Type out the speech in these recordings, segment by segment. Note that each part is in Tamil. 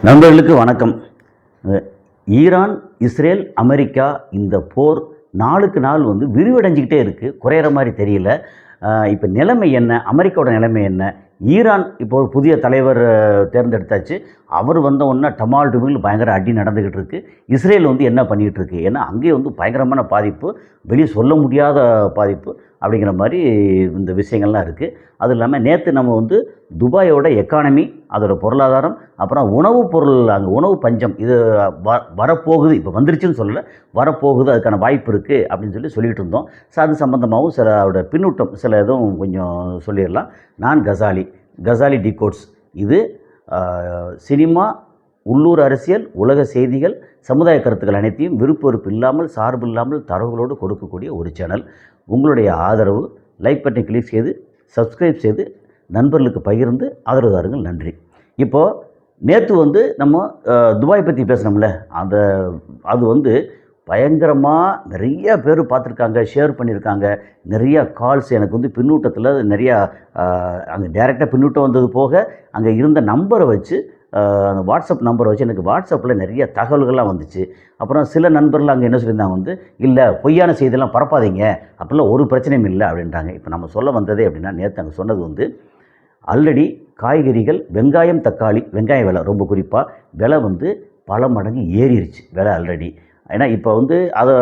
நண்பர்களுக்கு வணக்கம். ஈரான், இஸ்ரேல், அமெரிக்கா இந்த போர் நாளுக்கு நாள் விரிவடைஞ்சிக்கிட்டே இருக்குது. குறையிற மாதிரி தெரியல. இப்போ நிலைமை என்ன? அமெரிக்காவோட நிலைமை என்ன? ஈரான் இப்போ ஒரு புதிய தலைவர் தேர்ந்தெடுத்தாச்சு. அவர் வந்த உடனே டமால் டுமில் பயங்கர அடி நடந்துக்கிட்டு இருக்குது. இஸ்ரேல் என்ன பண்ணிகிட்டு இருக்கு? ஏன்னா அங்கேயே பயங்கரமான பாதிப்பு, வெளியே சொல்ல முடியாத பாதிப்பு அப்படிங்கிற மாதிரி இந்த விஷயங்கள்லாம் இருக்குது. அதுவும் இல்லாமல் நேற்று நம்ம துபாயோட எக்கானமி, அதோட பொருளாதாரம், அப்புறம் உணவுப் பொருள், அங்கே உணவு பஞ்சம் இது வரப்போகுது. இப்போ வந்துருச்சுன்னு சொல்லலை, வரப்போகுது, அதுக்கான வாய்ப்பு இருக்குது அப்படின்னு சொல்லிகிட்டு இருந்தோம். ஸோ அது சம்மந்தமாகவும் சில அவரோட பின்னூட்டம் சில இதுவும் கொஞ்சம் சொல்லிடலாம். நான் கசாலி டிகோட்ஸ். இது சினிமா, உள்ளூர் அரசியல், உலக செய்திகள், சமுதாய கருத்துக்கள் அனைத்தையும் விருப்ப வெறுப்பு இல்லாமல், சார்பு இல்லாமல் தரவுகளோடு கொடுக்கக்கூடிய ஒரு சேனல். உங்களுடைய ஆதரவு, லைக் பட்டனை கிளிக் செய்து சப்ஸ்கிரைப் செய்து நண்பர்களுக்கு பகிர்ந்து ஆதரவு தாருங்கள். நன்றி. இப்போது நேற்று நம்ம துபாய் பற்றி பேசுனோம்ல, அது பயங்கரமாக நிறைய பேர் பார்த்துருக்காங்க, ஷேர் பண்ணியிருக்காங்க. நிறையா கால்ஸ் எனக்கு பின்னூட்டத்தில் நிறையா அங்கே டைரெக்டாக பின்னூட்டம் வந்தது போக, அங்கே இருந்த நம்பரை வச்சு, அந்த வாட்ஸ்அப் நம்பரை வச்சு எனக்கு வாட்ஸ்அப்பில் நிறைய தகவல்கள்லாம் வந்துச்சு. அப்புறம் சில நண்பர்கள் அங்கே என்ன சொல்லியிருந்தாங்க, இல்லை பொய்யான செய்தியெல்லாம் பரப்பாதீங்க, அப்படிலாம் ஒரு பிரச்சனையும் இல்லை அப்படின்றாங்க. இப்போ நம்ம சொல்ல வந்ததே அப்படின்னா, நேற்று அங்கே சொன்னது ஆல்ரெடி காய்கறிகள், வெங்காயம், தக்காளி, வெங்காய விலை ரொம்ப குறிப்பாக விலை பல மடங்கு ஏறிடுச்சு விலை ஆல்ரெடி. ஏன்னா இப்போ அதை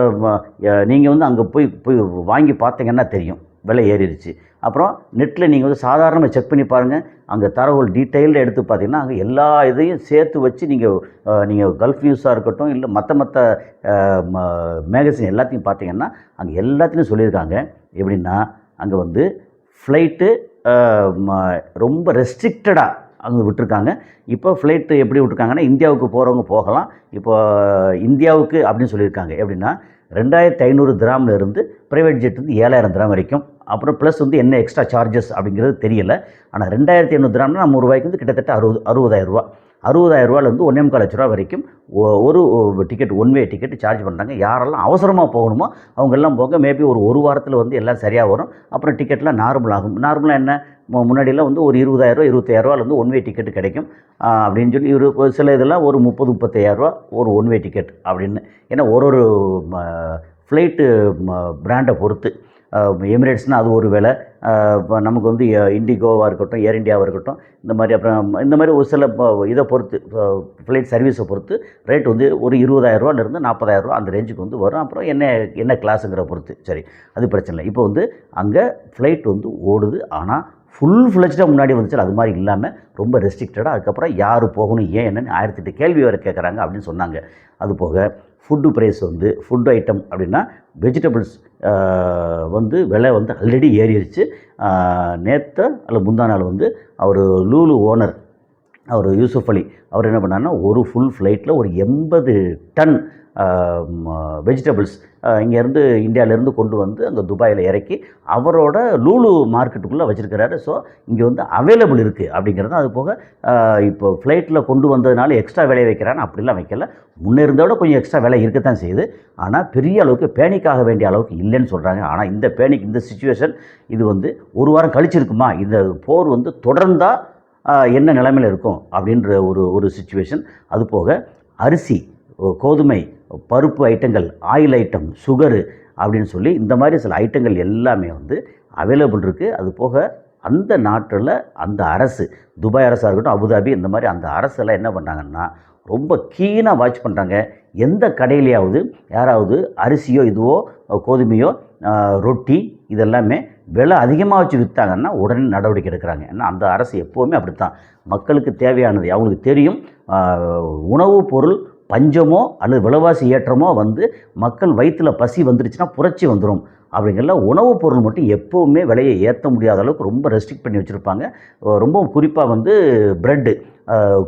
நீங்கள் அங்கே போய் வாங்கி பார்த்தீங்கன்னா தெரியும், விலை ஏறிடுச்சு. அப்புறம் நெட்டில் நீங்கள் சாதாரணமாக செக் பண்ணி பாருங்கள், அங்கே தரவுகள் டீட்டெயில்டு எடுத்து பார்த்தீங்கன்னா அங்கே எல்லா இதையும் சேர்த்து வச்சு நீங்கள் கல்ஃப் நியூஸாக இருக்கட்டும், இல்லை மற்ற மேகசின் எல்லாத்தையும் பார்த்தீங்கன்னா அங்கே எல்லாத்துலேயும் சொல்லியிருக்காங்க. எப்படின்னா அங்கே ஃப்ளைட்டு ரொம்ப ரெஸ்ட்ரிக்டடாக அங்கே விட்டுருக்காங்க. இப்போ ஃப்ளைட்டு எப்படி விட்டுருக்காங்கன்னா, இந்தியாவுக்கு போகிறவங்க போகலாம். இப்போ இந்தியாவுக்கு அப்படின்னு சொல்லியிருக்காங்க. எப்படின்னா 2500 திராமில் இருந்து ப்ரைவேட் ஜெட் 7000 திராம் வரைக்கும். அப்புறம் ப்ளஸ் என்ன எக்ஸ்ட்ரா சார்ஜஸ் அப்படிங்கிறது தெரியலை. ஆனால் 2500 திராம்னா நம்ம ரூபாய்க்கு கிட்டத்தட்ட 60,000 ரூபா. 60,000 ரூபாயிலேருந்து 1,4 லட்ச ரூபா வரைக்கும் ஒரு ticket, one way ticket charge பண்ணுறாங்க. யாரெல்லாம் அவசரமாக போகணுமோ அவங்கெல்லாம் போக. மேபி ஒரு வாரத்தில் எல்லாம் சரியாக வரும். அப்புறம் டிக்கெட்லாம் நார்மல் ஆகும். நார்மலாக என்ன, முன்னாடியெல்லாம் ஒரு 20,000 ரூபா, 25,000 ஒன் வே டிக்கெட்டு கிடைக்கும் அப்படின்னு சொல்லி ஒரு சில இதெல்லாம் ஒரு 30-35,000 ரூபா ஒரு ஒன் வே டிக்கெட் அப்படின்னு. ஏன்னா ஒரு ஃப்ளைட்டு பிராண்டை பொறுத்து. எமிரேட்ஸ்னால் அது ஒரு விலை. இப்போ நமக்கு இண்டிகோவாக இருக்கட்டும், ஏர் இண்டியாவாக இருக்கட்டும், இந்த மாதிரி அப்புறம் இந்த மாதிரி ஒரு சில இதை பொறுத்து, ஃப்ளைட் சர்வீஸை பொறுத்து ரேட் ஒரு 20,000 ரூபாயிலிருந்து 40,000 ரூபா அந்த ரேஞ்சுக்கு வரும். அப்புறம் என்ன கிளாஸுங்கிற பொறுத்து. சரி, அது பிரச்சனை இல்லை. இப்போ அங்கே ஃப்ளைட் ஓடுது. ஆனால் ஃபுல் ஃப்ளெஜ்டாக முன்னாடி வந்துச்சு, அது மாதிரி இல்லாமல் ரொம்ப ரெஸ்ட்ரிக்டடாக. அதுக்கப்புறம் யார் போகணும், ஏன் என்னன்னு 1008 கேள்வி வேறு கேட்குறாங்க அப்படின்னு சொன்னாங்க. அது போக ஃபுட்டு ப்ரைஸ் ஃபுட் ஐட்டம் அப்படின்னா வெஜிடபிள்ஸ் விலை ஆல்ரெடி ஏறிடுச்சு. நேற்று அல்ல முந்தா நாள் அவர் லூலு ஓனர் அவர் யூசுஃப் அலி அவர் என்ன பண்ணார்னா, ஒரு ஃபுல் ஃப்ளைட்டில் ஒரு 80 டன் வெஜிடபிள்ஸ் இங்கேருந்து இந்தியாவிலேருந்து கொண்டு அங்கே துபாயில் இறக்கி அவரோட லூலு மார்க்கெட்டுக்குள்ளே வச்சுருக்கிறாரு. ஸோ இங்கே அவைலபிள் இருக்குது அப்படிங்கிறது. அது போக இப்போ ஃப்ளைட்டில் கொண்டு வந்ததுனால எக்ஸ்ட்ரா விலை வைக்கிறான்னு அப்படிலாம் வைக்கல. முன்னே இருந்தோட கொஞ்சம் எக்ஸ்ட்ரா விலை இருக்கத்தான் செய்யுது. ஆனால் பெரிய அளவுக்கு பேனிக்காக வேண்டிய அளவுக்கு இல்லைன்னு சொல்கிறாங்க. ஆனால் இந்த பேனிக், இந்த சிச்சுவேஷன் இது ஒரு வாரம் கழிச்சிருக்குமா, இந்த போர் தொடர்ந்தால் என்ன நிலைமையில் இருக்கும் அப்படின்ற ஒரு சிச்சுவேஷன். அது போக அரிசி, கோதுமை, பருப்பு ஐட்டங்கள், ஆயில் ஐட்டம், சுகரு அப்படின்னு சொல்லி இந்த மாதிரி சில ஐட்டங்கள் எல்லாமே அவைலபிள் இருக்குது. அது போக அந்த நாட்டில் அந்த அரசு, துபாய் அரசாக இருக்கட்டும், அபுதாபி, இந்த மாதிரி அந்த அரசெல்லாம் என்ன பண்ணுறாங்கன்னா ரொம்ப கீனாக வாட்ச் பண்ணுறாங்க. எந்த கடையிலையாவது யாராவது அரிசியோ இதுவோ கோதுமையோ ரொட்டி இதெல்லாமே விலை அதிகமாக வச்சு விற்றாங்கன்னா உடனே நடவடிக்கை எடுக்கிறாங்க. ஏன்னா அந்த அரசு எப்போவுமே அப்படித்தான். மக்களுக்கு தேவையானது அவங்களுக்கு தெரியும். உணவுப் பொருள் பஞ்சமோ அல்லது விலைவாசி ஏற்றமோ மக்கள் வயிற்றில் பசி வந்துருச்சுன்னா புரட்சி வந்துடும் அப்படிங்கிற உணவுப் பொருள் மட்டும் எப்போவுமே விலையை ஏற்ற முடியாத அளவுக்கு ரொம்ப ரெஸ்ட்ரிக்ட் பண்ணி வச்சுருப்பாங்க. ரொம்ப குறிப்பாக ப்ரெட்டு,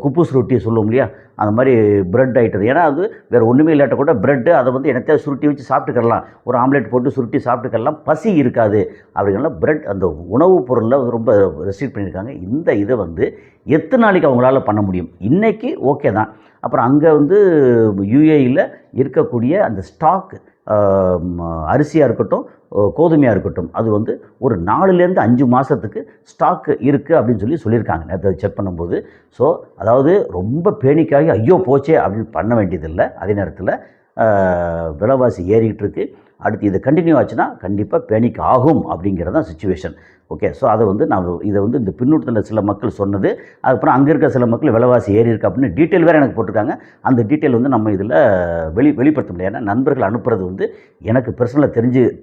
குப்பூஸ் ரொட்டி சொல்லுவோம் இல்லையா, அந்த மாதிரி ப்ரெட் ஐட்டம். ஏன்னா அது வேறு ஒன்றுமே இல்லாட்ட கூட ப்ரெட்டு அதை என்னத்தையா சுருட்டி வச்சு சாப்பிட்டுக்கலாம், ஒரு ஆம்லேட் போட்டு சுருட்டி சாப்பிட்டுக்கலாம், பசி இருக்காது அப்படிங்கிற ப்ரெட் அந்த உணவுப் பொருளில் ரொம்ப ரெஸ்ட்ரிக்ட் பண்ணியிருக்காங்க. இந்த இதை எத்தனை நாளைக்கு அவங்களால பண்ண முடியும்? இன்றைக்கி ஓகே தான். அப்புறம் அங்கே யுஏஇயில் இருக்கக்கூடிய அந்த ஸ்டாக் அரிசியாக இருக்கட்டும், கோதுமையாக இருக்கட்டும், அது வந்து ஒரு 4லேருந்து 5 மாதத்துக்கு ஸ்டாக் இருக்குது அப்படின்னு சொல்லியிருக்காங்க நேற்று செக் பண்ணும்போது. ஸோ அதாவது ரொம்ப பேனிக்காகி ஐயோ போச்சே அப்படின்னு பண்ண வேண்டியதில்லை. அதே நேரத்தில் விலைவாசி ஏறிக்கிட்டு இருக்குது. அடுத்து இது கண்டினியூ ஆச்சுன்னா கண்டிப்பாக பேனிக் ஆகும் அப்படிங்கிறது தான் சிச்சுவேஷன். ஓகே. ஸோ அதை வந்து நான் இதை வந்து இந்த பின்னூட்டத்தில் சில மக்கள் சொன்னது, அதுக்கப்புறம் அங்கே இருக்க சில மக்கள் விலைவாசி ஏறி இருக்கு அப்படின்னு டீட்டெயில் வேறு எனக்கு போட்டிருக்காங்க. அந்த டீட்டெயில் வந்து நம்ம இதில் வெளிப்படுத்த முடியாது. ஏன்னா நண்பர்கள் அனுப்புறது வந்து எனக்கு பர்சனலாக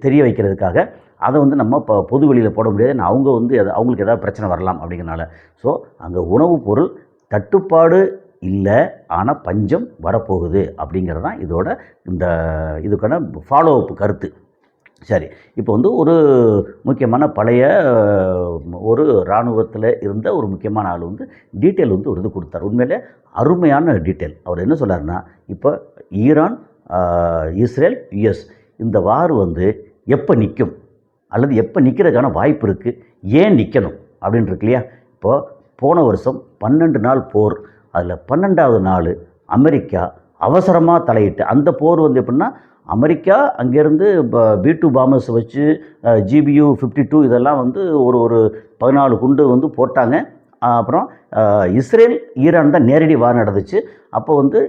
தெரிய வைக்கிறதுக்காக அதை வந்து நம்ம இப்போ பொது வெளியில் போட முடியாது. அவங்க வந்து அவங்களுக்கு ஏதாவது பிரச்சனை வரலாம் அப்படிங்கிறனால. ஸோ அங்கே உணவுப் பொருள் தட்டுப்பாடு இல்லை, ஆனால் பஞ்சம் வரப்போகுது அப்படிங்கிறது தான் இதோட இந்த இதுக்கான ஃபாலோ அப் கருத்து. சரி, இப்போ வந்து ஒரு முக்கியமான பழைய ஒரு இராணுவத்தில் இருந்த ஒரு முக்கியமான ஆள் வந்து டீட்டெயில் வந்து ஒரு இது கொடுத்தார். உண்மையிலே அருமையான டீட்டெயில். அவர் என்ன சொன்னார்னா, இப்போ ஈரான், இஸ்ரேல், யுஎஸ் இந்த வார் வந்து எப்போ நிற்கும் அல்லது எப்போ நிற்கிறதுக்கான வாய்ப்பு இருக்குது, ஏன் நிற்கணும் அப்படின்னு இருக்கு இல்லையா. இப்போது போன வருஷம் 12 நாள் போர், அதில் 12வது நாள் அமெரிக்கா அவசரமாக தலையிட்டு, அந்த போர் வந்து எப்படின்னா அமெரிக்கா அங்கேருந்து B2 பாம்பர்ஸ் வச்சு GBU 52 இதெல்லாம் வந்து ஒரு 14 குண்டு வந்து போட்டாங்க. அப்புறம் இஸ்ரேல் ஈரான் தான் நேரடி வார் நடந்துச்சு. அப்போ வந்து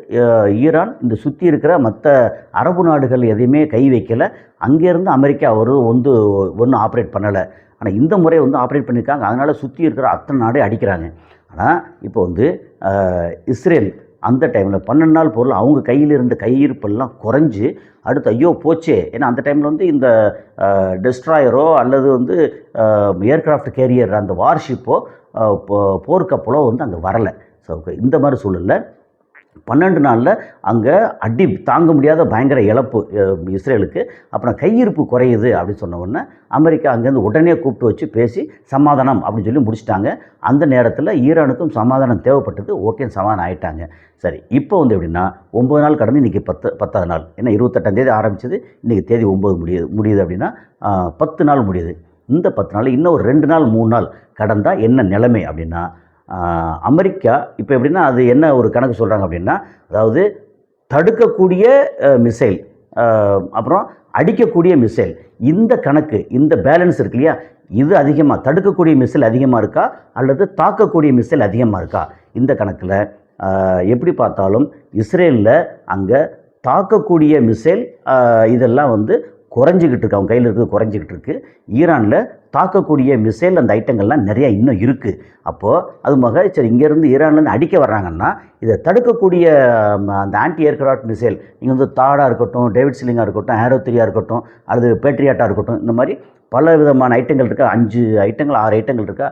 ஈரான் இந்த சுற்றி இருக்கிற மற்ற அரபு நாடுகள் எதையுமே கை வைக்கலை. அங்கேருந்து அமெரிக்கா ஒன்றும் ஆப்ரேட் பண்ணலை. ஆனால் இந்த முறை வந்து ஆப்ரேட் பண்ணியிருக்காங்க. அதனால் சுற்றி இருக்கிற அத்தனை நாடே அடிக்கிறாங்க. ஆனால் இப்போ வந்து இஸ்ரேல் அந்த டைமில் 12 நாள் பொருள் அவங்க கையில் இருந்த கையிருப்பெல்லாம் குறைஞ்சி அடுத்து ஐயோ போச்சே. ஏன்னா அந்த டைமில் வந்து இந்த டெஸ்ட்ராயரோ அல்லது வந்து ஏர்க்ராஃப்ட் கேரியர் அந்த வார்ஷிப்போ போர்க்கப்பலோ வந்து அங்கே வரலை. ஸோ இந்த மாதிரி சூழலில் 12 நாளில் அங்கே அடி தாங்க முடியாத பயங்கர இழப்பு இஸ்ரேலுக்கு. அப்புறம் கையிருப்பு குறையுது அப்படின்னு சொன்ன உடனே அமெரிக்கா அங்கேருந்து உடனே கூப்பிட்டு வச்சு பேசி சமாதானம் அப்படின்னு சொல்லி முடிச்சிட்டாங்க. அந்த நேரத்தில் ஈரானுக்கும் சமாதானம் தேவைப்பட்டது. ஓகே, சமாதானம் ஆகிட்டாங்க. சரி, இப்போ வந்து எப்படின்னா 9 நாள் கடந்து இன்றைக்கி 10வது நாள். ஏன்னா 28ஆம் தேதி ஆரம்பிச்சது, இன்றைக்கி தேதி 9 முடியுது அப்படின்னா 10 நாள் முடியுது. இந்த 10 நாள் இன்னும் ஒரு 2 நாள் 3 நாள் கடந்தால் என்ன நிலைமை அப்படின்னா, அமெரிக்கா இப்போ எப்படின்னா அது என்ன ஒரு கணக்கு சொல்கிறாங்க அப்படின்னா, அதாவது தடுக்கக்கூடிய மிசைல் அப்புறம் அடிக்கக்கூடிய மிசைல், இந்த கணக்கு இந்த பேலன்ஸ் இருக்கு இல்லையா, இது அதிகமாக தடுக்கக்கூடிய மிசைல் அதிகமாக இருக்கா அல்லது தாக்கக்கூடிய மிசைல் அதிகமாக இருக்கா, இந்த கணக்கில் எப்படி பார்த்தாலும் இஸ்ரேலில் அங்கே தாக்கக்கூடிய மிசைல் இதெல்லாம் வந்து குறைஞ்சிக்கிட்டு இருக்கு. அவங்க கையில் இருக்கிறது குறைஞ்சிக்கிட்டு இருக்குது. ஈரானில் தாக்கக்கூடிய மிசைல் அந்த ஐட்டங்கள்லாம் நிறையா இன்னும் இருக்குது. அப்போது அது சரி, இங்கேருந்து ஈரான்லேருந்து அடிக்க வர்றாங்கன்னா இதை தடுக்கக்கூடிய அந்த ஆன்டி ஏர்க்ராஃப்ட் மிசைல், நீங்கள் வந்து தாடாக இருக்கட்டும், டேவிட் சிலிங்காக இருக்கட்டும், ஏரோ 3 இருக்கட்டும், அல்லது பேட்ரியாட்டாக இருக்கட்டும், இந்த மாதிரி பல விதமான ஐட்டங்கள் இருக்கா. 5 ஐட்டங்கள் 6 ஐட்டங்கள் இருக்கா.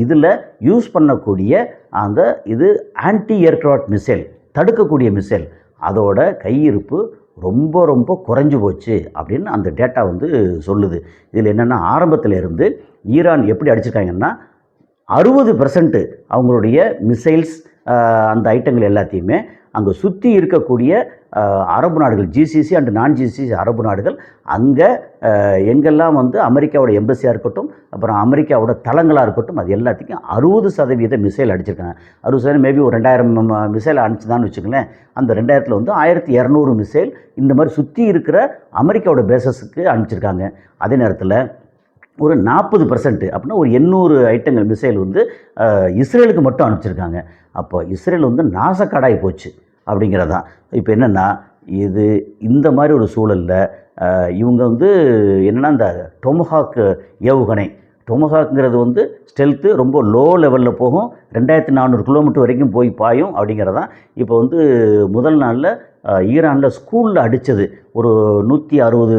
இதில் யூஸ் பண்ணக்கூடிய அந்த இது ஆன்டி ஏர்க்ராஃப்ட் மிசைல், தடுக்கக்கூடிய மிசைல், அதோட கையிருப்பு ரொம்ப ரொம்ப குறைஞ்சி போச்சு அப்படின்னு அந்த டேட்டா வந்து சொல்லுது. இதில் என்னென்னா ஆரம்பத்தில் இருந்து ஈரான் எப்படி அடிச்சிருக்காங்கன்னா 60% அவங்களுடைய மிசைல்ஸ் அந்த ஐட்டங்கள் எல்லாத்தையுமே அங்கே சுற்றி இருக்கக்கூடிய அரபு நாடுகள், ஜிசிசி அண்ட் நான் ஜிசிசி அரபு நாடுகள், அங்கே எங்கெல்லாம் வந்து அமெரிக்காவோட எம்பசியாக இருக்கட்டும், அப்புறம் அமெரிக்காவோட தளங்களாக இருக்கட்டும், அது எல்லாத்துக்கும் 60% மிசைல் அடிச்சிருக்காங்க. 60% மேபி ஒரு 2000 மிசைல் அனுப்பிச்சுதான்னு வச்சுக்கங்களேன். அந்த 2000 வந்து 1200 மிசைல் இந்த மாதிரி சுற்றி இருக்கிற அமெரிக்காவோட பேசஸுக்கு அனுப்பிச்சிருக்காங்க. அதே நேரத்தில் ஒரு 40% அப்படின்னா ஒரு 800 ஐட்டங்கள் மிசைல் வந்து இஸ்ரேலுக்கு மட்டும் அனுப்பிச்சிருக்காங்க. அப்போ இஸ்ரேல் வந்து நாசக்காடாகி போச்சு அப்படிங்கிறதான். இப்போ என்னென்னா இந்த மாதிரி ஒரு சூழலில் இவங்க வந்து என்னென்னா இந்த டொமஹாக் ஏவுகணை, டொமஹாக்ங்கிறது வந்து ஸ்டெல்த்து ரொம்ப லோ லெவலில் போகும், 2400 கிலோமீட்டர் வரைக்கும் போய் பாயும் அப்படிங்கிறதான். இப்போ வந்து முதல் நாளில் ஈரானில் ஸ்கூலில் அடித்தது ஒரு 160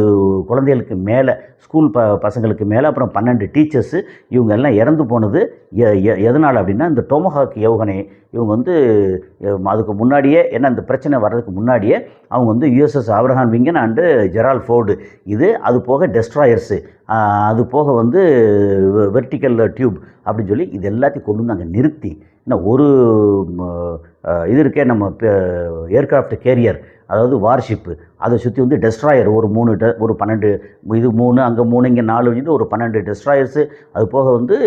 குழந்தைகளுக்கு மேலே, ஸ்கூல் பசங்களுக்கு மேலே, அப்புறம் 12 டீச்சர்ஸு, இவங்க எல்லாம் இறந்து போனது எதனால் அப்படின்னா இந்த டொமஹாக் ஏவுகணை. இவங்க வந்து அதுக்கு முன்னாடியே, ஏன்னா இந்த பிரச்சனை வர்றதுக்கு முன்னாடியே அவங்க வந்து USS Abraham Lincoln and Gerald Ford, அது போக டெஸ்ட்ராயர்ஸு, அது போக வந்து வெர்டிக்கல் டியூப் அப்படின்னு சொல்லி இது எல்லாத்தையும் கொண்டு வந்து அங்கே நிறுத்தி, இன்னும் ஒரு இது இருக்கே நம்ம ஏர்க்ராஃப்ட் கேரியர், அதாவது வார்ஷிப்பு, அதை சுற்றி வந்து டெஸ்ட்ராயர் ஒரு 12, இது 3 அங்கே 3 இங்கே 4 ஒரு 12 டெஸ்ட்ராயர்ஸு, அது போக வந்து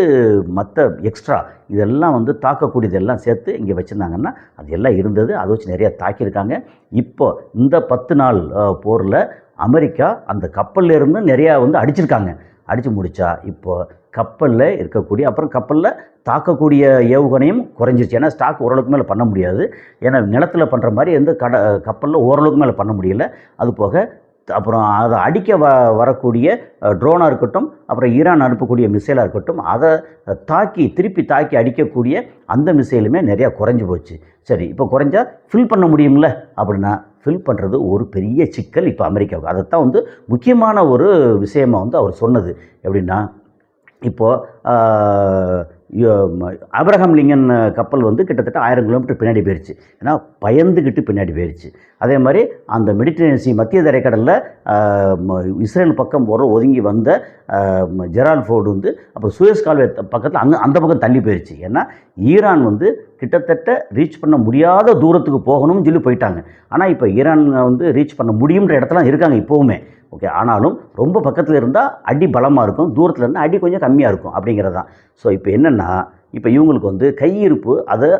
மற்ற எக்ஸ்ட்ரா இதெல்லாம் வந்து தாக்கக்கூடியதெல்லாம் சேர்த்து இங்கே வச்சுருந்தாங்கன்னா அது எல்லாம் இருந்தது. அதை வச்சு நிறையா தாக்கியிருக்காங்க. இப்போ இந்த 10 நாள் போரில் அமெரிக்கா அந்த கப்பல்ல இருந்து நிறையா வந்து அடிச்சிருக்காங்க. அடித்து முடித்தா இப்போ கப்பலில் இருக்கக்கூடிய அப்புறம் கப்பலில் தாக்கக்கூடிய ஏவுகணையும் குறைஞ்சிருச்சு. ஏன்னா ஸ்டாக் ஓரளவுக்கு மேலே பண்ண முடியாது. ஏன்னா நிலத்தில் பண்ணுற மாதிரி எந்த கப்பலில் ஓரளவுக்கு மேலே பண்ண முடியல. அது போக அப்புறம் அதை அடிக்க வரக்கூடிய ட்ரோனாக இருக்கட்டும், அப்புறம் ஈரான் அனுப்பக்கூடிய மிசைலாக இருக்கட்டும், அதை திருப்பி தாக்கி அடிக்கக்கூடிய அந்த மிசைலுமே நிறையா குறைஞ்சி போச்சு. சரி, இப்போ குறைஞ்சா ஃபில் பண்ண முடியும்ல அப்படின்னா, ஃபில் பண்ணுறது ஒரு பெரிய சிக்கல் இப்போ அமெரிக்காவுக்கு. அதைத்தான் வந்து முக்கியமான ஒரு விஷயமாக வந்து அவர் சொன்னது. எப்படின்னா, இப்போது ஆபிரகாம் லிங்கன் கப்பல் வந்து கிட்டத்தட்ட 1000 கிலோமீட்டர் பின்னாடி போயிடுச்சு. ஏன்னா பயந்துக்கிட்டு பின்னாடி போயிடுச்சு. அதே மாதிரி அந்த மெடிட்டரேனியன் சி மத்திய தரைக்கடலில் இஸ்ரேல் பக்கம் ஒதுங்கி வந்த ஜெரால்ட் ஃபோர்டு வந்து அப்புறம் சூயஸ் கால்வே பக்கத்தில் அந்த பக்கம் தள்ளி போயிடுச்சு. ஏன்னா ஈரான் வந்து கிட்டத்தட்ட ரீச் பண்ண முடியாத தூரத்துக்கு போகணும்னு சொல்லி போயிட்டாங்க. ஆனால் இப்போ ஈரான் வந்து ரீச் பண்ண முடியுன்ற இடத்துல இருக்காங்க இப்போவுமே. ஓகே, ஆனாலும் ரொம்ப பக்கத்தில் இருந்தால் அடி பலமாக இருக்கும், தூரத்தில் இருந்தால் அடி கொஞ்சம் கம்மியாக இருக்கும் அப்படிங்கிறது தான். ஸோ இப்போ என்னென்னா, இப்போ இவங்களுக்கு வந்து கையிருப்பு,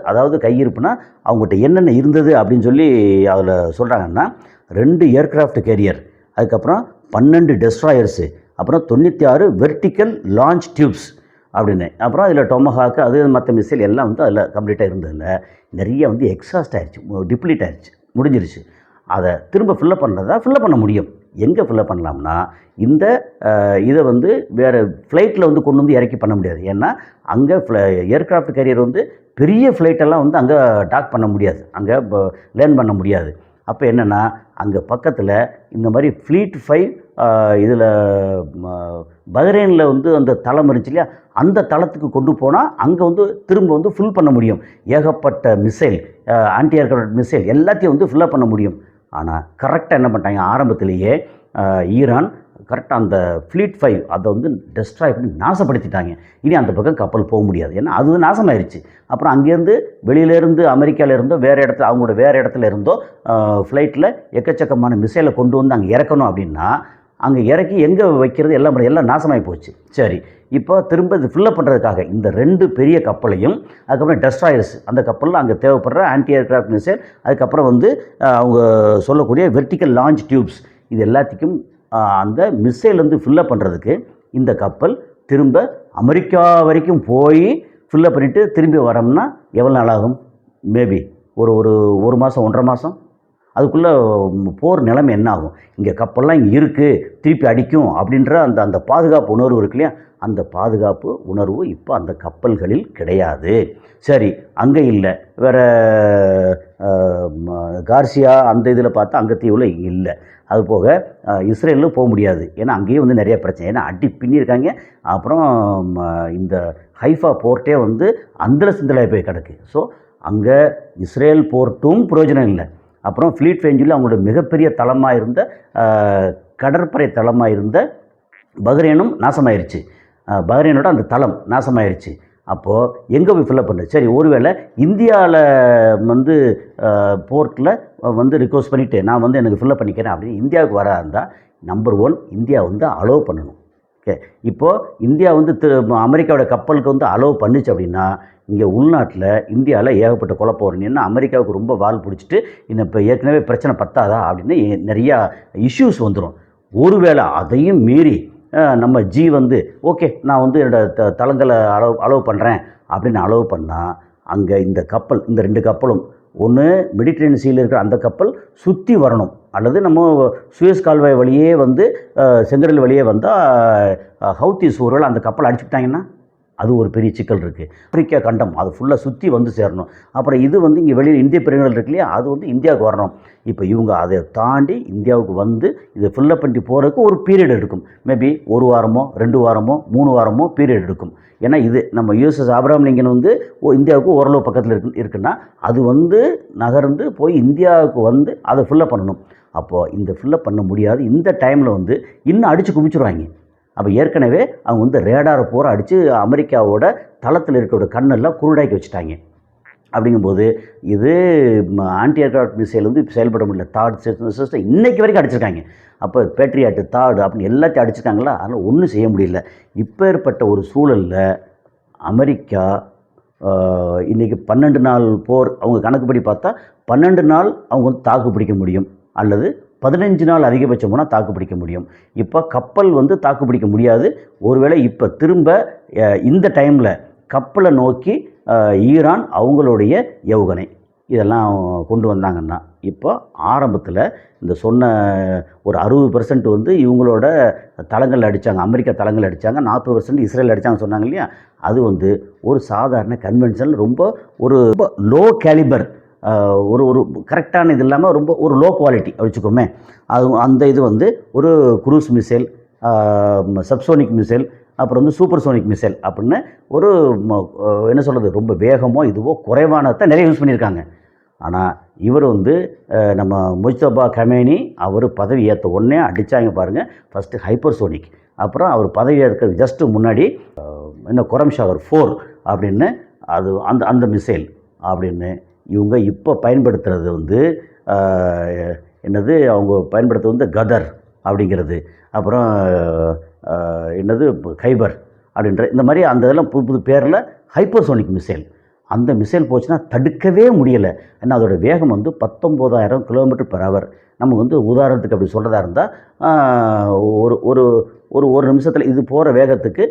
அதாவது கையிருப்புனா அவங்ககிட்ட என்னென்ன இருந்தது அப்படின்னு சொல்லி அதில் சொல்கிறாங்கன்னா, 2 ஏர்க்ராஃப்ட் கேரியர், அதுக்கப்புறம் 12 டெஸ்ட்ராயர்ஸு, அப்புறம் 96 வெர்டிக்கல் லான்ச் டியூப்ஸ் அப்படின்னு, அப்புறம் அதில் டொமஹாக்கு அது மற்ற மிசைல் எல்லாம் வந்து அதில் கம்ப்ளீட்டாக இருந்ததில்ல. நிறைய வந்து எக்ஸாஸ்ட் ஆயிடுச்சு, டிப்ளீட் ஆயிடுச்சு, முடிஞ்சிருச்சு. அதை திரும்ப ஃபில்லப் பண்ண முடியும். எங்கே ஃபில்லப் பண்ணலாம்னா, இந்த இதை வந்து வேறு ஃப்ளைட்டில் வந்து கொண்டு வந்து இறக்கி பண்ண முடியாது. ஏன்னா அங்கே ஏர்க்ராஃப்ட் கேரியர் வந்து பெரிய ஃப்ளைட்டெல்லாம் வந்து அங்கே டாக் பண்ண முடியாது, அங்கே லேர்ன் பண்ண முடியாது. அப்போ என்னென்னா, அங்கே பக்கத்தில் இந்த மாதிரி ஃப்ளீட் 5 இதில் பஹ்ரைனில் வந்து அந்த தளம் இருந்துச்சு இல்லையா, அந்த தளத்துக்கு கொண்டு போனால் அங்கே வந்து திரும்ப வந்து ஃபில் பண்ண முடியும். ஏகப்பட்ட மிசைல், ஆன்டி ஏர்க்ராஃப்ட் மிசைல் எல்லாத்தையும் வந்து ஃபில்லப் பண்ண முடியும். ஆனால் கரெக்டாக என்ன பண்ணிட்டாங்க, ஆரம்பத்திலேயே ஈரான் கரெக்டாக அந்த ஃப்ளீட் 5 அதை வந்து டெஸ்ட்ராய் பண்ணி நாசப்படுத்திட்டாங்க. இனி அந்த பக்கம் கப்பல் போக முடியாது, ஏன்னா அது நாசமாயிருச்சு. அப்புறம் அங்கேருந்து வெளியிலேருந்து அமெரிக்காவிலேருந்தோ அவங்களோட வேறு இடத்துல இருந்தோ ஃப்ளைட்டில் எக்கச்சக்கமான மிசைலை கொண்டு வந்து அங்கே இறக்கணும் அப்படின்னா, அங்கே இறக்கி எங்கே வைக்கிறது எல்லாம் நாசமாகி போச்சு. சரி, இப்போ திரும்ப இது ஃபில்லப் பண்ணுறதுக்காக இந்த 2 பெரிய கப்பலையும், அதுக்கப்புறம் டெஸ்ட்ராயர்ஸ், அந்த கப்பலில் அங்கே தேவைப்படுற ஆன்டி ஏர்க்ராஃப்ட் மிசைல், அதுக்கப்புறம் வந்து அவங்க சொல்லக்கூடிய வெர்டிக்கல் லான்ச் டியூப்ஸ், இது எல்லாத்துக்கும் அந்த மிசைல் வந்து ஃபில்லப் பண்ணுறதுக்கு இந்த கப்பல் திரும்ப அமெரிக்கா வரைக்கும் போய் ஃபில்லப் பண்ணிவிட்டு திரும்பி வரோம்னா எவ்வளோ நாள் ஆகும்? மேபி ஒரு மாதம், 1.5 மாதம். அதுக்குள்ளே போர் நிலைமை என்ன ஆகும்? இங்கே கப்பல்லாம் இங்கே இருக்குது, திருப்பி அடிக்கும் அப்படின்ற அந்த பாதுகாப்பு உணர்வு இருக்கு இல்லையா, அந்த பாதுகாப்பு உணர்வு இப்போ அந்த கப்பல்களில் கிடையாது. சரி, அங்கே இல்லை, வேறு கார்சியா அந்த இதில் பார்த்தா அங்கே தீவில் இல்லை. அதுபோக இஸ்ரேலில் போக முடியாது, ஏன்னா அங்கேயும் வந்து நிறைய பிரச்சனை, ஏன்னா அடி பின்னியிருக்காங்க. அப்புறம் இந்த ஹைஃபா போர்ட்டே வந்து அந்தல சிந்தலாக போய் கிடக்கு. ஸோ அங்கே இஸ்ரேல் போர்ட்டும் பிரயோஜனம் இல்லை. அப்புறம் ஃப்ளீட் ஃபேஞ்சில் அவங்களோட மிகப்பெரிய தளமாக இருந்த கடற்படை தளமாக இருந்த பஹ்ரைனும் நாசமாயிருச்சு. பஹ்ரைனோட அந்த தளம் நாசமாயிருச்சு. அப்போது எங்கே போய் ஃபில்லப் பண்ணுறது? சரி, ஒருவேளை இந்தியாவில் வந்து போர்ட்டில் வந்து ரிக்வஸ்ட் பண்ணிவிட்டு நான் வந்து எனக்கு ஃபில்லப் பண்ணிக்கிறேன் அப்படின்னு இந்தியாவுக்கு வர இருந்தால், நம்பர் 1 இந்தியா வந்து அலோவ் பண்ணணும். ஓகே, இப்போது இந்தியா வந்து அமெரிக்காவோட கப்பலுக்கு வந்து அலோவ் பண்ணிச்சு அப்படின்னா, இங்கே உள்நாட்டில் இந்தியாவில் ஏகப்பட்ட குழப்பம் வரும். ஏன்னா அமெரிக்காவுக்கு ரொம்ப வால் பிடிச்சிட்டு இன்னும் இப்போ ஏற்கனவே பிரச்சனை பத்தாதா அப்படின்னு நிறையா இஷ்யூஸ் வந்துடும். ஒருவேளை அதையும் மீறி நம்ம வந்து ஓகே நான் வந்து என்னோடய தளங்களை அலோவ் பண்ணுறேன் அப்படின்னு அலோவ் பண்ணால், அங்கே இந்த 2 கப்பலும் ஒன்று மெடிட்டரேனியன் சீயில் இருக்கிற அந்த கப்பல் சுற்றி வரணும், அல்லது நம்ம சூயஸ் கால்வாய் வழியே வந்து செங்கடல் வழியே வந்தால் ஹவுத்திஸ் ஒருவேளை அந்த கப்பல் அடிச்சுக்கிட்டாங்கன்னா அது ஒரு பெரிய சிக்கல் இருக்குது. ஆப்பிரிக்கா கண்டம் அது ஃபுல்லாக சுற்றி வந்து சேரணும். அப்புறம் இது வந்து இங்கே வெளியில் இந்திய பெருங்கடல் இருக்கு இல்லையா, அது வந்து இந்தியாவுக்கு வரணும். இப்போ இவங்க அதை தாண்டி இந்தியாவுக்கு வந்து இதை ஃபில்லப் பண்ணி போகிறதுக்கு ஒரு பீரியட் எடுக்கும். மேபி 1 வாரமோ 2 வாரமோ 3 வாரமோ பீரியட் எடுக்கும். ஏன்னா இது நம்ம யூஎஸ்எஸ் ஆபிரகாம் லிங்கன் வந்து இந்தியாவுக்கு ஓரளவு பக்கத்தில் இருக்குன்னா அது வந்து நகர்ந்து போய் இந்தியாவுக்கு வந்து அதை ஃபில்லப் பண்ணணும். அப்போது இந்த ஃபில்லப் பண்ண முடியாது. இந்த டைமில் வந்து இன்னும் அடித்து குமிச்சிருவாங்க. அப்போ ஏற்கனவே அவங்க வந்து ரேடாரை பூரா அடித்து அமெரிக்காவோட தளத்தில் இருக்கிற கண்ணெல்லாம் குருடாக்கி வச்சுட்டாங்க. அப்படிங்கும்போது இது ஆன்டி ஏர்க்ராஃப்ட் மிசைல் வந்து இப்போ செயல்பட முடியல. தார்ட் சிஸ்டம் இன்றைக்கு வரைக்கும் அடிச்சிருக்காங்க. அப்போ பேட்ரியாட்டு தார்டு அப்படின்னு எல்லாத்தையும் அடிச்சிருக்காங்களா, அதனால் ஒன்றும் செய்ய முடியல. இப்போ ஏற்பட்ட ஒரு சூழலில் அமெரிக்கா இன்றைக்கி 12 நாள் போர் அவங்க கணக்குப்படி பார்த்தா 12 நாள் அவங்க வந்து தாக்கு பிடிக்க முடியும், அல்லது 15 நாள் அதிகபட்சம் போனால் தாக்கு பிடிக்க முடியும். இப்போ கப்பல் வந்து தாக்கு பிடிக்க முடியாது. ஒருவேளை இப்போ திரும்ப இந்த டைமில் கப்பலை நோக்கி ஈரான் அவங்களுடைய ஏவுகணை இதெல்லாம் கொண்டு வந்தாங்கன்னா, இப்போ ஆரம்பத்தில் இந்த சொன்ன ஒரு 60% வந்து இவங்களோட தளங்கள் அடித்தாங்க, அமெரிக்கா தளங்கள் அடித்தாங்க, 40% இஸ்ரேல் அடித்தாங்க சொன்னாங்க இல்லையா? அது வந்து ஒரு சாதாரண கன்வென்ஷனல் ரொம்ப லோ கேலிபர், ஒரு ஒரு கரெக்டான இது இல்லாமல் ரொம்ப ஒரு லோ குவாலிட்டி வச்சுக்கோமே. அது அந்த இது வந்து ஒரு குரூஸ் மிசைல், சப்சோனிக் மிசைல், அப்புறம் வந்து சூப்பர் சோனிக் மிசைல் அப்படின்னு ஒரு என்ன சொல்கிறது, ரொம்ப வேகமோ இதுவோ குறைவானதை நிறைய யூஸ் பண்ணியிருக்காங்க. ஆனால் இவர் வந்து நம்ம முஜ்தபா கமேனி அவர் பதவி ஏற்ற உடனே அடித்தாங்க பாருங்கள். ஃபஸ்ட்டு ஹைப்பர்சோனிக், அப்புறம் அவர் பதவி ஏற்கிறது ஜஸ்ட்டு முன்னாடி என்ன கொரம்ஷவர் 4 அப்படின்னு அது அந்த அந்த மிசைல் அப்படின்னு இவங்க இப்போ பயன்படுத்துகிறது வந்து என்னது, அவங்க பயன்படுத்துறது வந்து கதர் அப்படிங்கிறது, அப்புறம் என்னது கைபர் அப்படின்ற இந்த மாதிரி அந்த இதெல்லாம் புது புது பேரில் ஹைப்பர்சோனிக் மிசைல். அந்த மிசைல் போச்சுன்னா தடுக்கவே முடியலை. ஏன்னா அதோடய வேகம் வந்து 19,000 km/h. நம்ம வந்து உதாரணத்துக்கு அப்படி சொல்கிறதா இருந்தால் ஒரு ஒரு ஒரு ஒரு நிமிஷத்தில் இது போகிற வேகத்துக்கு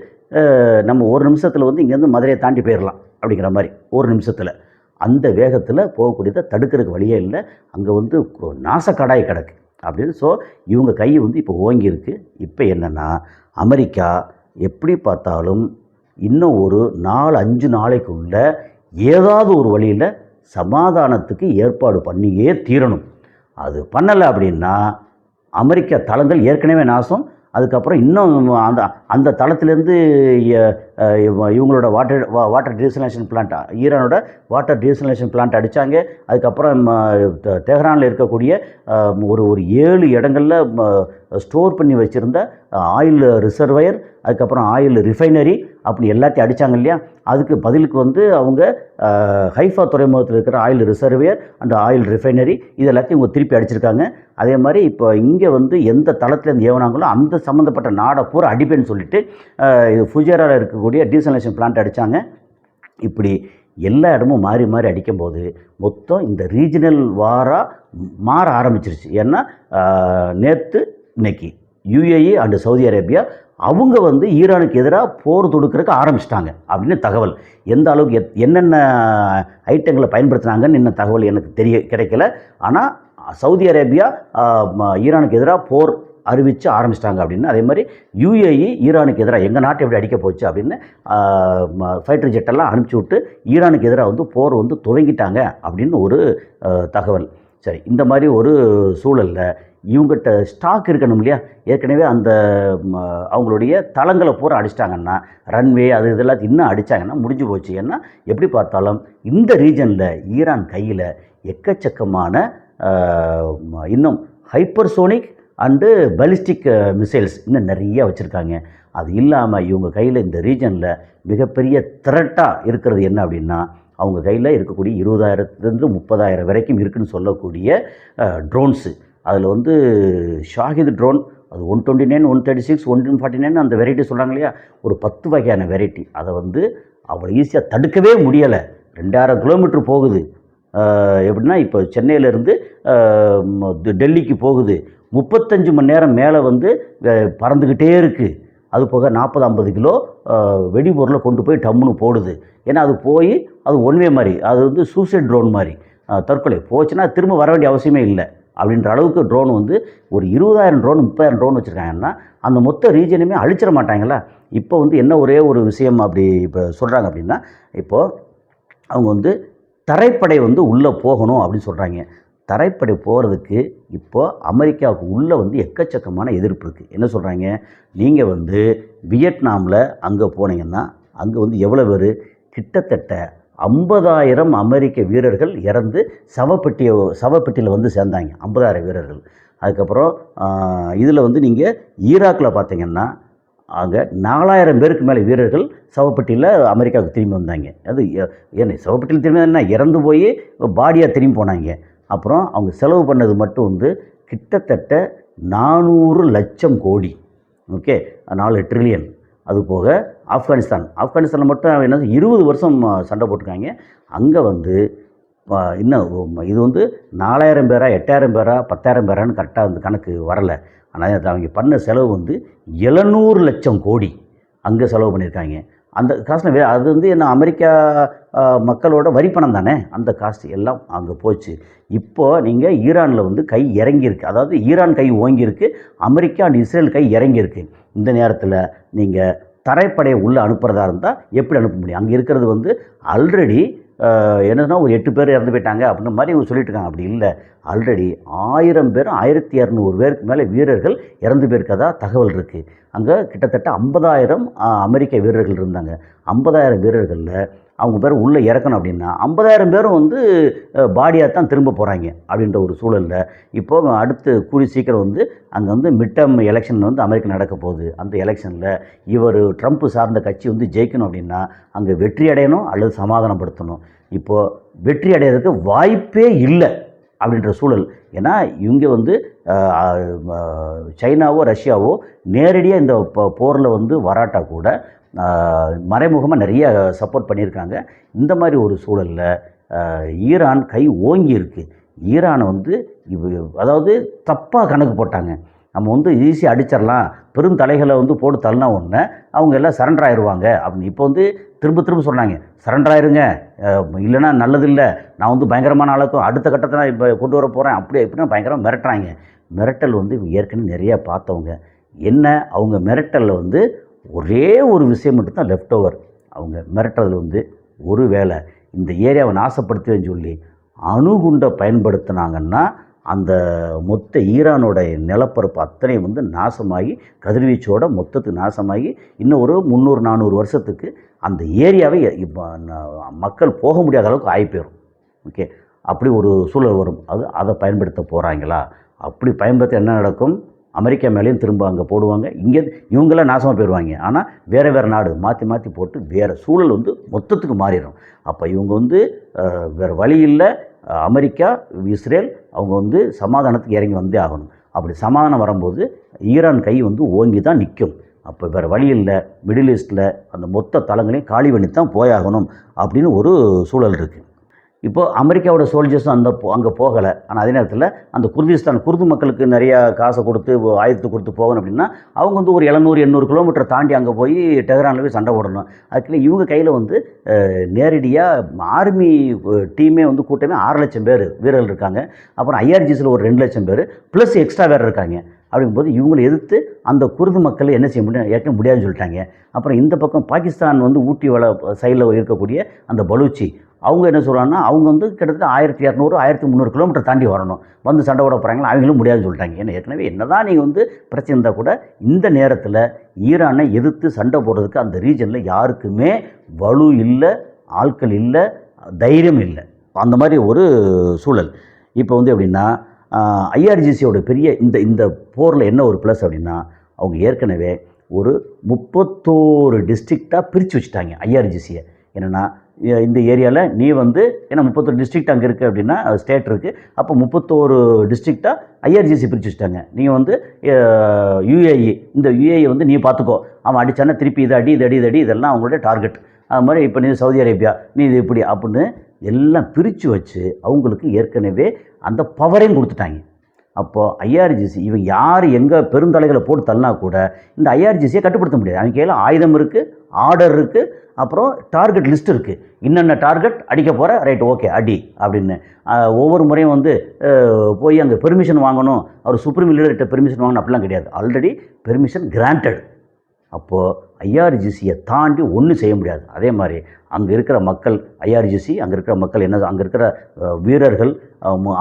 நம்ம ஒரு நிமிஷத்தில் வந்து இங்கேருந்து மதுரையை தாண்டி போயிடலாம் அப்படிங்கிற மாதிரி ஒரு நிமிஷத்தில். அந்த வேகத்தில் போகக்கூடியதை தடுக்கிறதுக்கு வழியே இல்லை. அங்கே வந்து நாசக்கடாய் கிடக்கு அப்படின்னு. ஸோ இவங்க கை வந்து இப்போ ஓங்கியிருக்கு. இப்போ என்னென்னா அமெரிக்கா எப்படி பார்த்தாலும் இன்னும் ஒரு 4-5 நாளைக்குள்ள ஏதாவது ஒரு வழியில் சமாதானத்துக்கு ஏற்பாடு பண்ணியே தீரணும். அது பண்ணலை அப்படின்னா அமெரிக்கா தளங்கள் ஏற்கனவே நாசம். அதுக்கப்புறம் இன்னும் அந்த அந்த தளத்திலேருந்து இவங்களோட வாட்டர் டீசலேஷன் பிளான்ட், ஈரானோட வாட்டர் டீசலேஷன் பிளான்ட் அடித்தாங்க. அதுக்கப்புறம் தெஹ்ரானில் இருக்கக்கூடிய ஒரு 7 இடங்களில் ஸ்டோர் பண்ணி வச்சுருந்த ஆயில் ரிசர்வயர், அதுக்கப்புறம் ஆயில் ரிஃபைனரி அப்படி எல்லாத்தையும் அடித்தாங்க இல்லையா? அதுக்கு பதிலுக்கு வந்து அவங்க ஹைஃபா துறைமுகத்தில் இருக்கிற oil reservoir and oil refinery இது எல்லாத்தையும் இவங்க திருப்பி அடிச்சிருக்காங்க. அதே மாதிரி இப்போ இங்கே வந்து எந்த தளத்துலேருந்து ஏவனாங்களோ அந்த சம்மந்தப்பட்ட நாடை பூரா அடிப்பேன்னு சொல்லிட்டு இது ஃபுஜேராவில் இருக்கக்கூடிய டீசலேஷன் பிளான்ட் அடித்தாங்க. இப்படி எல்லா இடமும் மாறி மாறி அடிக்கும்போது மொத்தம் இந்த ரீஜனல் வாராக மாற ஆரம்பிச்சிருச்சு. ஏன்னா நேற்று இன்னைக்கு யுஏஇ அண்டு சவுதி அரேபியா அவங்க வந்து ஈரானுக்கு எதிராக போர் தொடுக்கிறதுக்கு ஆரம்பிச்சிட்டாங்க அப்படின்னு தகவல். எந்த அளவுக்கு என்னென்ன ஐட்டங்களை பயன்படுத்தினாங்கன்னு இன்னும் தகவல் எனக்கு கிடைக்கல. ஆனால் சவுதி அரேபியா ஈரானுக்கு எதிராக போர் அறிவித்து ஆரம்பிச்சிட்டாங்க அப்படின்னு. அதே மாதிரி யுஏஇ ஈரானுக்கு எதிராக எங்கள் நாட்டை எப்படி அடிக்க போச்சு அப்படின்னு ஃபைட்டர் ஜெட்டெல்லாம் அனுப்பிச்சி விட்டு ஈரானுக்கு எதிராக வந்து போர் வந்து துவங்கிட்டாங்க அப்படின்னு ஒரு தகவல். சரி, இந்த மாதிரி ஒரு சூழலில் இவங்ககிட்ட ஸ்டாக் இருக்கணும் இல்லையா? ஏற்கனவே அந்த அவங்களுடைய தளங்களை பூரா அடிச்சிட்டாங்கன்னா, ரன்வே அது இதெல்லாம் இன்னும் அடித்தாங்கன்னா முடிஞ்சு போச்சு. ஏன்னா எப்படி பார்த்தாலும் இந்த ரீஜனில் ஈரான் கையில் எக்கச்சக்கமான இன்னும் ஹைப்பர்சோனிக் அண்டு பலிஸ்டிக் மிசைல்ஸ் இன்னும் நிறைய வச்சுருக்காங்க. அது இல்லாமல் இவங்க கையில் இந்த ரீஜனில் மிகப்பெரிய த்ரெட்டாக இருக்கிறது என்ன அப்படின்னா, அவங்க கையில் இருக்கக்கூடிய 20,000 to 30,000 வரைக்கும் இருக்குதுன்னு சொல்லக்கூடிய ட்ரோன்ஸு. அதில் வந்து ஷாஹித் ட்ரோன் அது 129, 136, 149 அந்த வெரைட்டி சொல்கிறாங்க இல்லையா? ஒரு 10 வகையான வெரைட்டி. அதை வந்து அவ்வளோ ஈஸியாக தடுக்கவே முடியலை. 2000 கிலோமீட்டர் போகுது. எப்படின்னா இப்போ சென்னையிலேருந்து டெல்லிக்கு போகுது. 35 மணி நேரம் மேலே வந்து பறந்துக்கிட்டே இருக்குது. அது போக 40-50 கிலோ வெடிபொருளை கொண்டு போய் டம்முன்னு போடுது. ஏன்னா அது போய் அது ஒன்வே மாதிரி, அது வந்து சூசைட் ட்ரோன் மாதிரி, தற்கொலை போச்சுன்னா திரும்ப வர வேண்டிய அவசியமே இல்லை அப்படின்ற அளவுக்கு ட்ரோன் வந்து ஒரு 20,000 ட்ரோன் 30,000 ட்ரோன் வச்சுருக்காங்கன்னா அந்த மொத்த ரீஜனுமே அழிச்சிட மாட்டாங்களா? இப்போ வந்து என்ன ஒரே ஒரு விஷயம் அப்படி இப்போ சொல்கிறாங்க அப்படின்னா, இப்போது அவங்க வந்து தரைப்படை வந்து உள்ளே போகணும் அப்படின்னு சொல்கிறாங்க. தரைப்படை போகிறதுக்கு இப்போது அமெரிக்காவுக்கு உள்ளே வந்து எக்கச்சக்கமான எதிர்ப்பு இருக்குது. என்ன சொல்கிறாங்க, நீங்கள் வந்து வியட்நாமில் அங்கே போனீங்கன்னா அங்கே வந்து எவ்வளோ பேர், கிட்டத்தட்ட 50,000 அமெரிக்க வீரர்கள் இறந்து சவப்பெட்டியில் வந்து சேர்ந்தாங்க. 50,000 வீரர்கள். அதுக்கப்புறம் இதில் வந்து நீங்கள் ஈராக்கில் பார்த்தீங்கன்னா அங்கே 4,000 பேருக்கு மேலே வீரர்கள் சவப்பெட்டியில் அமெரிக்காவுக்கு திரும்பி வந்தாங்க. அது ஏன்னா சவப்பெட்டியில் திரும்பி என்ன இறந்து போய் பாடியாக திரும்பி போனாங்க. அப்புறம் அவங்க செலவு பண்ணது மட்டும் வந்து கிட்டத்தட்ட 400 லட்சம் கோடி. Okay, 4 trillion. அது போக ஆப்கானிஸ்தானில் மட்டும் என்ன 20 வருஷம் சண்டை போட்டிருக்காங்க. அங்கே வந்து இன்னும் இது வந்து 4000 பேரா 8000 பேரா 10,000 பேரான்னு கரெக்டாக அந்த கணக்கு வரலை. ஆனால் அவங்க பண்ண செலவு வந்து 700 லட்சம் கோடி அங்கே செலவு பண்ணியிருக்காங்க. அந்த காசில் அது வந்து என்ன அமெரிக்கா மக்களோட வரிப்பணம் தானே, அந்த காசு எல்லாம் அங்கே போச்சு. இப்போது நீங்கள் ஈரானில் வந்து கை இறங்கியிருக்கு, அதாவது ஈரான் கை ஓங்கியிருக்கு, அமெரிக்கா அண்ட் இஸ்ரேல் கை இறங்கியிருக்கு. இந்த நேரத்தில் நீங்கள் தரைப்படையை உள்ளே அனுப்புகிறதா இருந்தால் எப்படி அனுப்ப முடியும்? அங்கே இருக்கிறது வந்து ஆல்ரெடி என்னன்னா ஒரு 8 பேர் இறந்து போயிட்டாங்க அப்படின்ற மாதிரி இவங்க சொல்லிட்டு இருக்காங்க. அப்படி இல்லை, ஆல்ரெடி 1000 பேர் 1200 பேருக்கு மேலே வீரர்கள் இறந்து போயிருக்கதா தகவல் இருக்குது. அங்கே கிட்டத்தட்ட 50,000 அமெரிக்க வீரர்கள் இருந்தாங்க. 50,000 வீரர்களில் அவங்க பேர் உள்ளே இறக்கணும் அப்படின்னா 50,000 பேரும் வந்து பாடியாக தான் திரும்ப போகிறாங்க. அப்படின்ற ஒரு சூழலில் இப்போது அடுத்து கூடி சீக்கிரம் வந்து அங்கே வந்து மிட் டேர்ம் எலெக்ஷன் வந்து அமெரிக்கா நடக்க போகுது. அந்த எலெக்ஷனில் இவர் ட்ரம்ப் சார்ந்த கட்சி வந்து ஜெயிக்கணும் அப்படின்னா அங்கே வெற்றி அடையணும் அல்லது சமாதானப்படுத்தணும். இப்போது வெற்றி அடையிறதுக்கு வாய்ப்பே இல்லை அப்படின்ற சூழல். ஏன்னா இவங்க வந்து சைனாவோ ரஷ்யாவோ நேரடியாக இந்த போரில் வந்து வராட்டா கூட மறைமுகமாக நிறைய சப்போர்ட் பண்ணியிருக்காங்க. இந்த மாதிரி ஒரு சூழலில் ஈரான் கை ஓங்கி இருக்குது. ஈரானை வந்து அதாவது தப்பாக கணக்கு போட்டாங்க. நம்ம வந்து ஈஸியாக அடிச்சிடலாம், பெருந்தலைகளை வந்து போட்டு தள்ளினா ஒன்று அவங்க எல்லாம் சரண்டர் ஆயிடுவாங்க அப்படின்னு. இப்போ வந்து திரும்ப திரும்ப சொன்னாங்க, சரண்டர் ஆயிருங்க, இல்லைன்னா நல்லதில்லை, நான் வந்து பயங்கரமான ஆளுக்கும் அடுத்த கட்டத்தை நான் இப்போ கொண்டு வர போகிறேன், அப்படி எப்படின்னா பயங்கரமாக மிரட்டுறாங்க. மிரட்டல் வந்து ஏற்கனவே நிறையா பார்த்தவங்க. என்ன அவங்க மிரட்டலில் வந்து ஒரே ஒரு விஷயம் மட்டும்தான் லெஃப்ட் ஓவர். அவங்க மிரட்டல் வந்து ஒரு வேளை இந்த ஏரியாவை நாசப்படுத்துவேன்னு சொல்லி அணுகுண்டை பயன்படுத்தினாங்கன்னா அந்த மொத்த ஈரானோட நிலப்பரப்பு அத்தனை வந்து நாசமாகி கதிர்வீச்சோட மொத்தத்துக்கு நாசமாகி இன்னும் ஒரு 300-400 வருஷத்துக்கு அந்த ஏரியாவை இப்போ மக்கள் போக முடியாத அளவுக்கு ஆகிப்போயிடும். ஓகே, அப்படி ஒரு சூழல் வரும். அதை பயன்படுத்த போகிறாங்களா? அப்படி பயன்படுத்த என்ன நடக்கும்? அமெரிக்கா மேலேயும் திரும்ப அங்கே போடுவாங்க, இங்கே இவங்களாம் நாசமாக போயிடுவாங்க. ஆனால் வேறு நாடு மாற்றி மாற்றி போட்டு வேறு சூழல் வந்து மொத்தத்துக்கு மாறிடும். அப்போ இவங்க வந்து வேறு வழி இல்லை, அமெரிக்கா இஸ்ரேல் அவங்க வந்து சமாதானத்துக்கு இறங்கி வந்தே ஆகணும். அப்படி சமாதானம் வரும்போது ஈரான் கை வந்து ஓங்கி தான் நிற்கும். அப்போ வேறு வழி இல்லை, மிடில் ஈஸ்ட்டில் அந்த மொத்த தளங்களையும் காலி பண்ணி தான் போயாகணும் அப்படின்னு ஒரு சூழல் இருக்குது. இப்போது அமெரிக்காவோட சோல்ஜர்ஸும் அங்கே போகலை. ஆனால் அதே நேரத்தில் அந்த குர்து மக்களுக்கு நிறையா காசை கொடுத்து ஆயுதத்தை கொடுத்து போகணும் அப்படின்னா அவங்க வந்து ஒரு 700-800 கிலோமீட்டர் தாண்டி அங்கே போய் டெஹ்ரானில் போய் சண்டை போடணும். அதுக்குள்ளே இவங்க கையில் வந்து நேரடியாக ஆர்மி டீமே வந்து கூட்டமே 6 லட்சம் பேர் வீரர்கள் இருக்காங்க. அப்புறம் IRGCயில் ஒரு 2 லட்சம் பேர் ப்ளஸ் எக்ஸ்ட்ரா வேறு இருக்காங்க. அப்படிங்கும்போது இவங்களை எதிர்த்து அந்த குர்து மக்கள் என்ன செய்ய முடியும், ஏற்க முடியாதுன்னு சொல்லிட்டாங்க. அப்புறம் இந்த பக்கம் பாகிஸ்தான் வந்து ஊட்டி சைடில் இருக்கக்கூடிய அந்த பலூச்சி அவங்க என்ன சொல்கிறாங்கன்னா அவங்க வந்து கிட்டத்தட்ட 1200-1300 கிலோமீட்டர் தாண்டி வரணும், வந்து சண்டை போட போகிறாங்களா, அவங்களும் முடியாதுன்னு சொல்லிட்டாங்க. ஏன்னா ஏற்கனவே என்ன தான் நீங்கள் வந்து பிரச்சனை இருந்தால் கூட இந்த நேரத்தில் ஈரானை எதிர்த்து சண்டை போடுறதுக்கு அந்த ரீஜனில் யாருக்குமே வலு இல்லை, ஆட்கள் இல்லை, தைரியம் இல்லை. அந்த மாதிரி ஒரு சூழல். இப்போ வந்து எப்படின்னா IRGCயோட பெரிய இந்த போரில் என்ன ஒரு ப்ளஸ் அப்படின்னா அவங்க ஏற்கனவே ஒரு 31 டிஸ்ட்ரிக்டாக பிரித்து வச்சுட்டாங்க IRGCயை. என்னென்னா இந்த ஏரியாவில் நீ வந்து ஏன்னா 31 டிஸ்ட்ரிக்ட் அங்கே இருக்குது அப்படின்னா ஸ்டேட் இருக்குது. அப்போ 31 டிஸ்ட்ரிக்டாக IRGC பிரித்து வச்சுட்டாங்க. நீங்கள் வந்து UAE இந்த UAE வந்து நீ பார்த்துக்கோ, அவன் அடித்தானா திருப்பி இது அடி இது அடி இது அடி இதெல்லாம் அவங்களுடைய டார்கெட். அது மாதிரி இப்போ நீ சவுதி அரேபியா நீ இது இப்படி அப்படின்னு எல்லாம் பிரித்து வச்சு அவங்களுக்கு ஏற்கனவே அந்த பவரையும் கொடுத்துட்டாங்க. அப்போது IRGC இவங்க யார் எங்கே பெருந்தலைகளை போட்டு தள்ளினா கூட இந்த IRGCயை கட்டுப்படுத்த முடியாது. அவங்க கையில் ஆயுதம் இருக்குது, ஆர்டர் இருக்குது, அப்புறம் டார்கெட் லிஸ்ட் இருக்குது. இன்னென்ன டார்கெட் அடிக்க போகிற, ரைட் ஓகே அடி அப்படின்னு ஒவ்வொரு முறையும் வந்து போய் அங்கே பெர்மிஷன் வாங்கணும், அவர் சுப்ரீம் லீடர்கிட்ட பெர்மிஷன் வாங்கணும் அப்படிலாம் கிடையாது. Already permission granted. அப்போது IRGCயை தாண்டி ஒன்றும் செய்ய முடியாது. அதே மாதிரி அங்கே இருக்கிற மக்கள் IRGC அங்கே இருக்கிற மக்கள் என்ன அங்கே இருக்கிற வீரர்கள்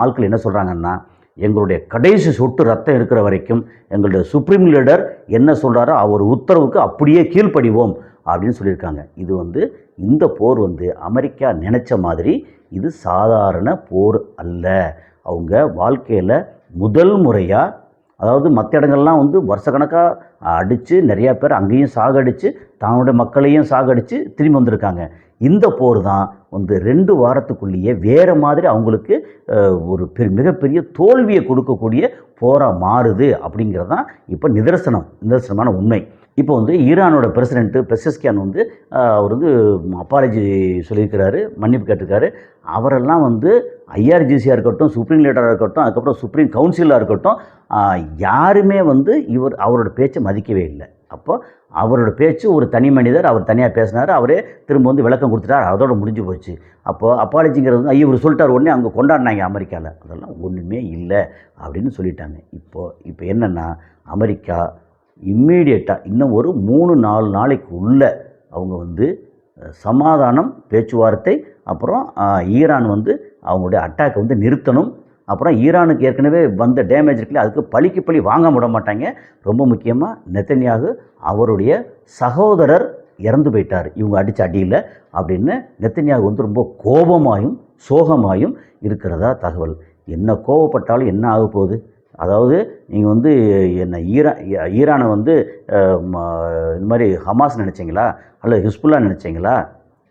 ஆட்கள் என்ன சொல்கிறாங்கன்னா எங்களுடைய கடைசி சொட்டு ரத்தம் இருக்கிற வரைக்கும் எங்களுடைய சுப்ரீம் லீடர் என்ன சொல்கிறாரோ அவர் உத்தரவுக்கு அப்படியே கீழ்ப்படிவோம் அப்படின்னு சொல்லியிருக்காங்க. இது வந்து இந்த போர் வந்து அமெரிக்கா நினச்ச மாதிரி இது சாதாரண போர் அல்ல. அவங்க வாழ்க்கையில் முதல் முறையாக, அதாவது மற்ற இடங்கள்லாம் வந்து வருஷக்கணக்காக அடித்து நிறையா பேர் அங்கேயும் சாகடித்து தன்னுடைய மக்களையும் சாகடித்து திரும்பி வந்திருக்காங்க. இந்த போர் தான் வந்து 2 வாரத்துக்குள்ளேயே வேறு மாதிரி அவங்களுக்கு ஒரு மிகப்பெரிய தோல்வியை கொடுக்கக்கூடிய போராக மாறுது அப்படிங்கிறது தான் இப்போ நிதர்சனமான உண்மை. இப்போ வந்து ஈரானோட பிரசிடென்ட்டு பெசஸ்கியான் வந்து அவர் வந்து அப்பாலஜி சொல்லியிருக்கிறாரு, மன்னிப்பு கேட்டிருக்காரு. அவரெல்லாம் வந்து ஐஆர்ஜிசியாக இருக்கட்டும், சுப்ரீம் லீடராக இருக்கட்டும், அதுக்கப்புறம் சுப்ரீம் கவுன்சிலாக இருக்கட்டும், யாருமே வந்து அவரோட பேச்சை மதிக்கவே இல்லை. அப்போ அவரோட பேச்சு ஒரு தனி மனிதர், அவர் தனியாக பேசினார், அவரே திரும்ப வந்து விளக்கம் கொடுத்துட்டார், அதோட முடிஞ்சு போச்சு. அப்போது அப்பாலஜிங்கிறது வந்து இவர் சொல்லிட்டார், உடனே அங்கே கொண்டாடினாங்க அமெரிக்காவில். அதெல்லாம் ஒன்றுமே இல்லை அப்படின்னு சொல்லிட்டாங்க. இப்போ என்னென்னா அமெரிக்கா இம்மீடியட்டாக இன்னும் ஒரு 3-4 நாளைக்கு உள்ள அவங்க வந்து சமாதானம் பேச்சுவார்த்தை, அப்புறம் ஈரான் வந்து அவங்களுடைய அட்டாக்கை வந்து நிறுத்தணும். அப்புறம் ஈரானுக்கு ஏற்கனவே வந்த டேமேஜ் இருக்குல்ல, அதுக்கு பழிக்கு பழி வாங்க விட மாட்டாங்க. ரொம்ப முக்கியமாக நெத்தன்யாகு அவருடைய சகோதரர் இறந்து போயிட்டார் இவங்க அடித்த அடியில் அப்படின்னு நெத்தன்யாகு வந்து ரொம்ப கோபமாயும் சோகமாயும் இருக்கிறதா தகவல். என்ன கோபப்பட்டாலும் என்ன ஆக போகுது? அதாவது நீங்கள் வந்து என்ன ஈரானை வந்து இந்த மாதிரி ஹமாஸ் நினச்சிங்களா, அல்லது ஹிஸ்புல்லா நினச்சிங்களா?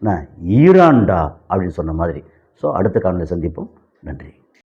என்ன ஈரான்டா அப்படின்னு சொன்ன மாதிரி. ஸோ அடுத்த காணொலியில் சந்திப்போம். நன்றி.